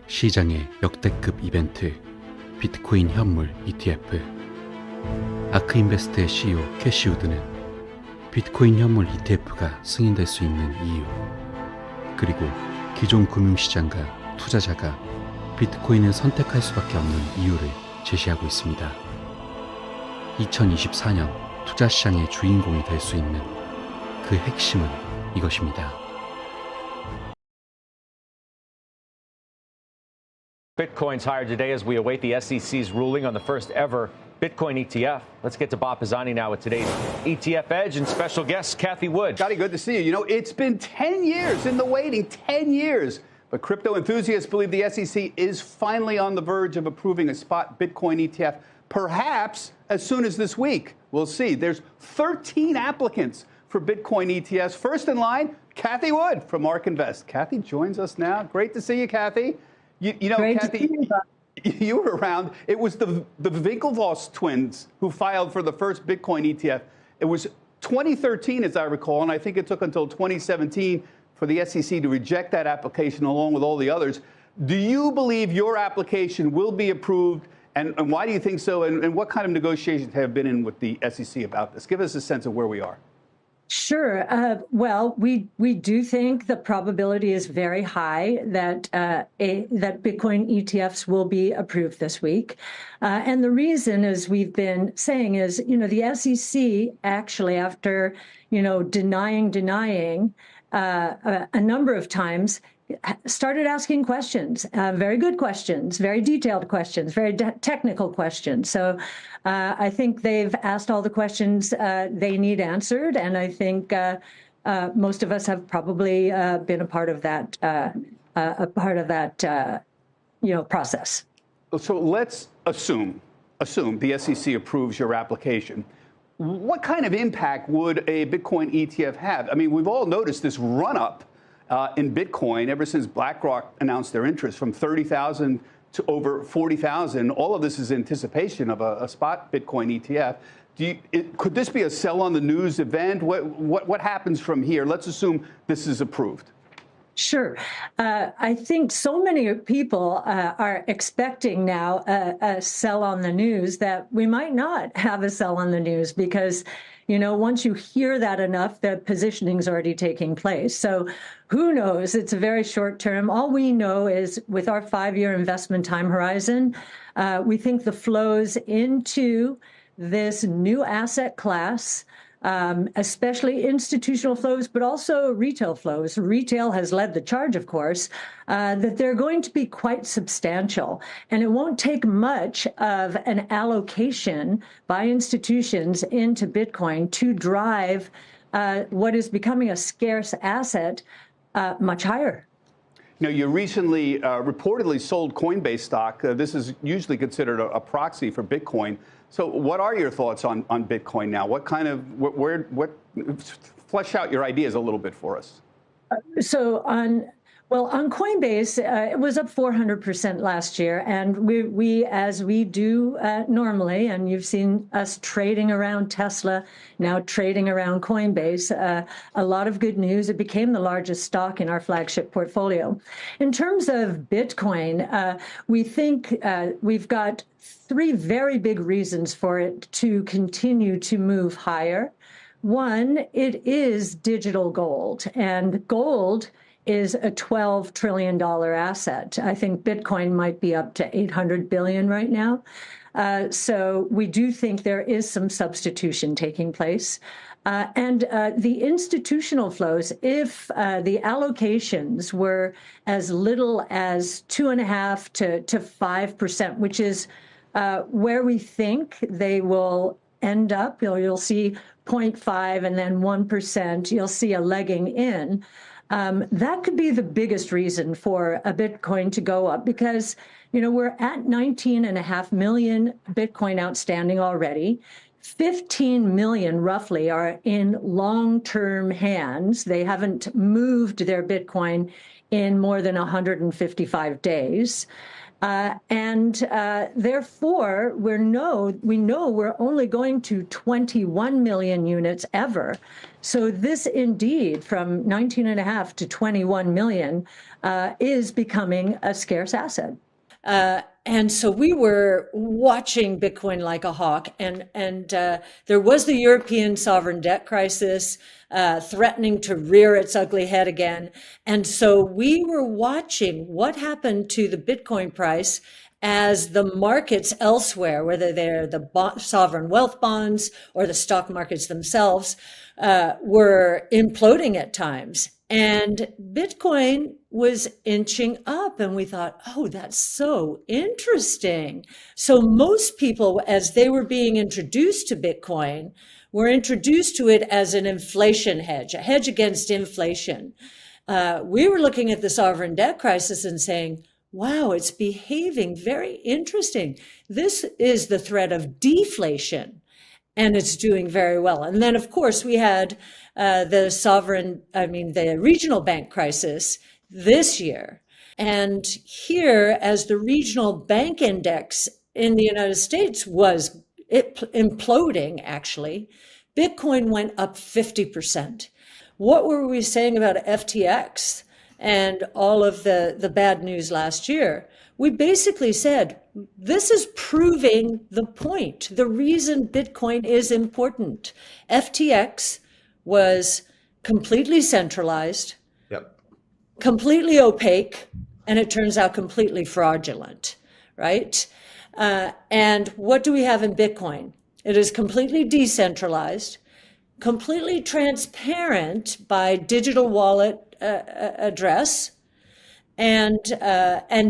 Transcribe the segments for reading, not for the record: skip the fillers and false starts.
시장의 역대급 이벤트, 비트코인 현물 ETF. 아크인베스트의 CEO 캐시 우드는 비트코인 현물 ETF가 승인될 수 있는 이유, 그리고 기존 금융시장과 투자자가 비트코인을 선택할 수밖에 없는 이유를 제시하고 있습니다. 2024년 투자시장의 주인공이 될 수 있는 그 핵심은 이것입니다. Bitcoin's higher today as we await the SEC's ruling on the first ever Bitcoin ETF. Let's get to Bob Pisani now with today's ETF Edge and special guest, Kathy Wood. Scotty, good to see you. You know, it's been 10 years in the waiting, 10 years. But crypto enthusiasts believe the SEC is finally on the verge of approving a spot Bitcoin ETF, perhaps as soon as this week. We'll see. There's 13 applicants for Bitcoin ETFs. First in line, Kathy Wood from ARK Invest. Kathy joins us now. Great to see you, Kathy. You know, Great Kathy, you were around. It was the Winklevoss twins who filed for the first Bitcoin ETF. It was 2013, as I recall, and I think it took until 2017 for the SEC to reject that application along with all the others. Do you believe your application will be approved, and why do you think so, and what kind of negotiations have been in with the SEC about this? Give us a sense of where we are. Sure. Well, we do think the probability is very high that that Bitcoin ETFs will be approved this week. And the reason, as we've been saying, is, you know, the SEC actually, after, you know, denying a number of times, started asking questions, very good questions, very detailed questions, very technical questions. So I think they've asked all the questions they need answered, and I think most of us have probably been a part of that, you know, process. So let's assume the SEC approves your application. What kind of impact would a Bitcoin ETF have? I mean, we've all noticed this run-up in Bitcoin ever since BlackRock announced their interest from 30,000 to over 40,000. All of this is anticipation of a spot Bitcoin ETF. Could this be a sell on the news event? What happens from here? Let's assume this is approved. Sure. I think so many people are expecting now a sell on the news that we might not have a sell on the news because, you know, once you hear that enough, the positioning is already taking place. So who knows? It's a very short term. All we know is with our 5-year investment time horizon, we think the flows into this new asset class, especially institutional flows, but also retail flows. Retail has led the charge, of course, that they're going to be quite substantial. And it won't take much of an allocation by institutions into Bitcoin to drive what is becoming a scarce asset much higher. Now, you recently reportedly sold Coinbase stock. This is usually considered a proxy for Bitcoin. So what are your thoughts on Bitcoin now? What kind of, flesh out your ideas a little bit for us. So on Coinbase, it was up 400% last year, and we as we do normally, and you've seen us trading around Tesla, now trading around Coinbase, a lot of good news. It became the largest stock in our flagship portfolio. In terms of Bitcoin, we think we've got 3 very big reasons for it to continue to move higher. One, it is digital gold, and gold is a $12 trillion asset. I think Bitcoin might be up to 800 billion right now. So we do think there is some substitution taking place. And the institutional flows, if the allocations were as little as 2.5% to 5%, which is where we think they will end up, you'll see 0.5 and then 1%, you'll see a legging in. That could be the biggest reason for a Bitcoin to go up because, you know, we're at 19.5 million Bitcoin outstanding already. 15 million roughly are in long-term hands. They haven't moved their Bitcoin in more than 155 days. Therefore, we know we're only going to 21 million units ever. So this indeed, from 19.5 to 21 million, is becoming a scarce asset. And so we were watching Bitcoin like a hawk, and there was the European sovereign debt crisis threatening to rear its ugly head again. And so we were watching what happened to the Bitcoin price as the markets elsewhere, whether they're the sovereign wealth bonds or the stock markets themselves, were imploding at times. And Bitcoin was inching up, and we thought, oh, that's so interesting. So most people, as they were being introduced to Bitcoin, were introduced to it as an inflation hedge, a hedge against inflation. We were looking at the sovereign debt crisis and saying, wow, it's behaving very interesting. This is the threat of deflation, and it's doing very well. And then, of course, we had the regional bank crisis this year. And here, as the regional bank index in the United States was imploding, actually, Bitcoin went up 50%. What were we saying about FTX and all of the bad news last year? We basically said, this is proving the point, the reason Bitcoin is important. FTX was completely centralized, completely opaque, and it turns out completely fraudulent, right? And what do we have in Bitcoin? It is completely decentralized, completely transparent by digital wallet address, and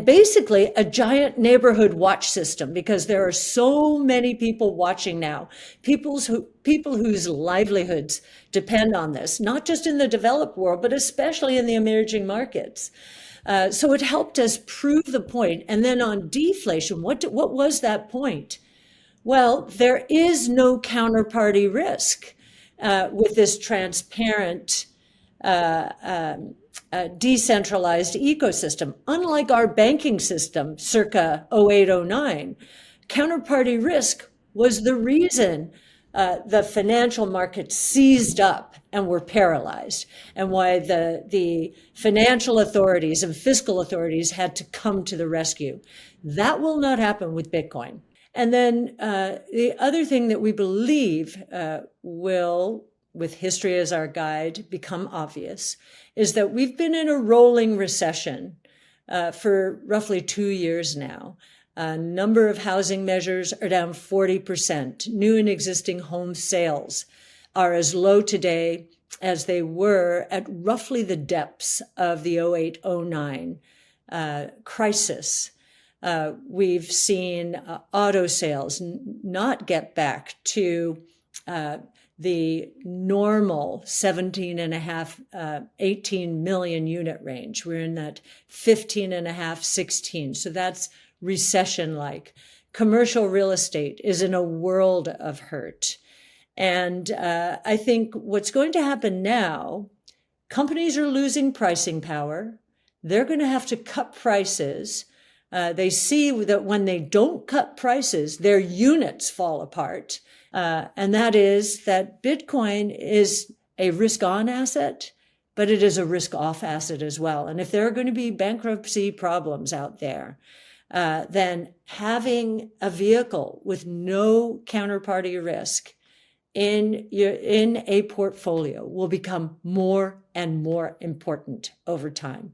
basically a giant neighborhood watch system, because there are so many people watching now, people whose livelihoods depend on this, not just in the developed world, but especially in the emerging markets. So it helped us prove the point. And then on deflation, what was that point? Well, there is no counterparty risk with this transparent decentralized ecosystem. Unlike our banking system circa 0809, counterparty risk was the reason the financial markets seized up and were paralyzed, and why the financial authorities and fiscal authorities had to come to the rescue. That will not happen with Bitcoin. And then the other thing that we believe will, with history as our guide, become obvious is that we've been in a rolling recession for roughly 2 years now. A number of housing measures are down 40%. New and existing home sales are as low today as they were at roughly the depths of the 0809 crisis. We've seen auto sales not get back to the normal 17.5, 18 million unit range. We're in that 15.5, 16. So that's recession-like. Commercial real estate is in a world of hurt. And I think what's going to happen now, companies are losing pricing power. They're going to have to cut prices. They see that when they don't cut prices, their units fall apart. And that is that Bitcoin is a risk-on asset, but it is a risk-off asset as well. And if there are going to be bankruptcy problems out there, then having a vehicle with no counterparty risk in a portfolio will become more and more important over time.